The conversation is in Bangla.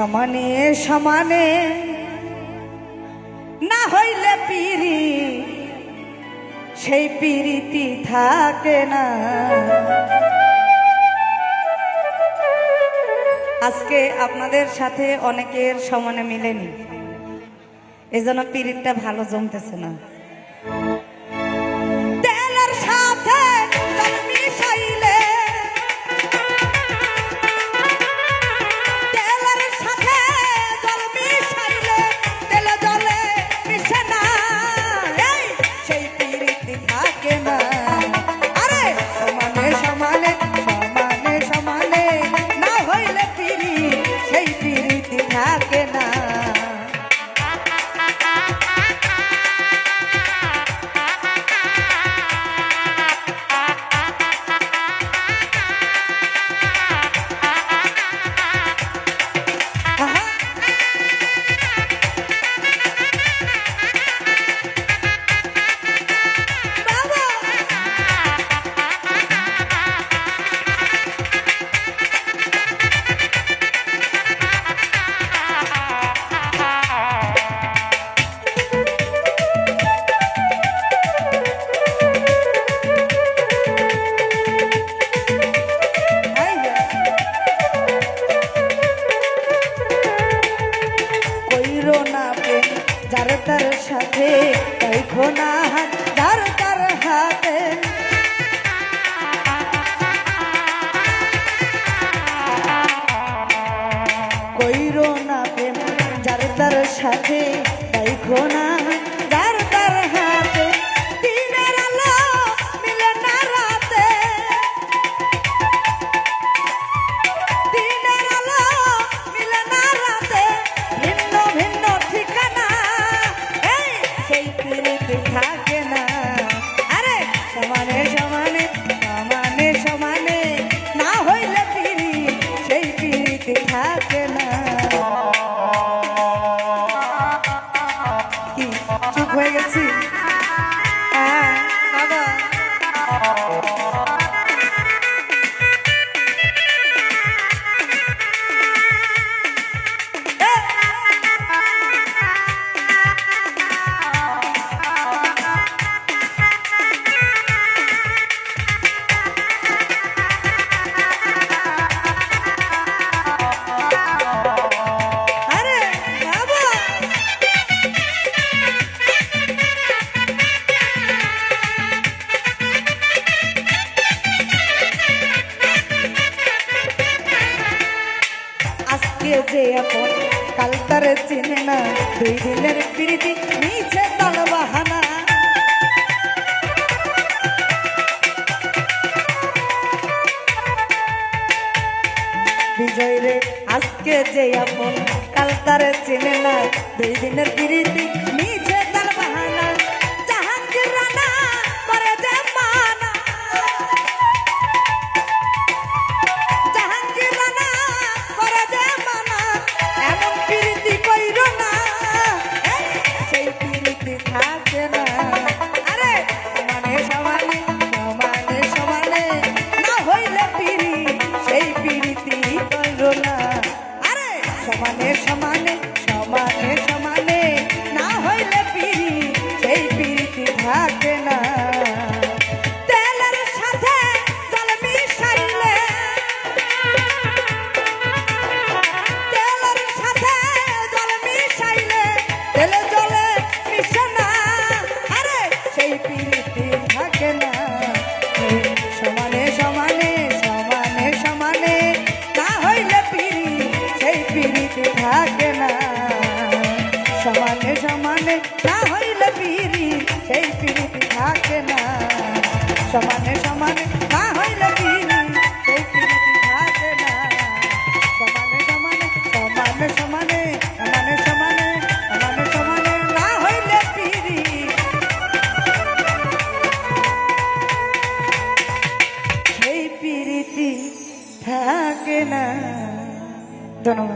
সমানে সমানে না হইলে পিরি সেই পিরিতি থাকে না। আজকে আপনাদের সাথে অনেকের সমানে মিলেনি, এজন্য পিরিতটা ভালো জমতেছে না। তেলের সাথে জল মিশাইলে, তেলের সাথে জল মিশাইলে তেলে জলে মিশে না, সেই পিরিতি থাকে না। আরে সমানে সমানে সমানে সমানে না হইলে পিরি সেই পিরিতি থাকে না। যার তার সাথে রাখো না হাত, যার তার হাতে কইরো না প্রেম, যার তার সাথে রাখো না যার তার হাতে। দিনের আলো মিলে না রাতে, দিনের আলো মিলে না রাতে, ভিন্ন ভিন্ন ঠিকানা, সেই পিরিতি থাকে না। আরে সমানে সমানে সমানে সমানে না হইলে পিরি সেই পিরিতি থাকে না। কি চুপ হয়ে গেছি? বাবা যে আপন কাল তার চিনে না, দুই দিনের প্রীতি নিচে তাল বাহানা। বিজয় রে আজকে যে আপন কাল তার চিনে না, দুই দিনের প্রীতি নিচে তাল বাহানা। জাহাঙ্গীর রানা করে যে মানা, জাহাঙ্গীর রানা করে যে মানা, এমন পিরিতি কইরো না, সেই পিরিতি থাকে না। আরে সমানে সমানে সমানে সমানে না হইলে পিরি সেই পিরিতি কইরো না। আরে সমানে সমানে সমানে সমানে না হইলে পিরি সেই পিরিতি থাকে না। তেলের সাথে জল মিশাইলে, তেলের সাথে জল মিশাইলে তেলে জলে মিশে না, আরে সেই পিরিতি থাকে না। সমানে সমানে সমানে সমানে না হইলে পিরি সেই পিরিতি থাকে না। সমানে সমানে না হইলে পিরি সেই পিরিতি থাকে না। সমানে সমানে না হইলে পিরি সেই পিরিতি থাকে না। সমানে সমানে সমানে সমানে সমানে সমানে সমানে সমানে না হইলে পিরি সেই পিরিতি থাকে না। ধন্যবাদ।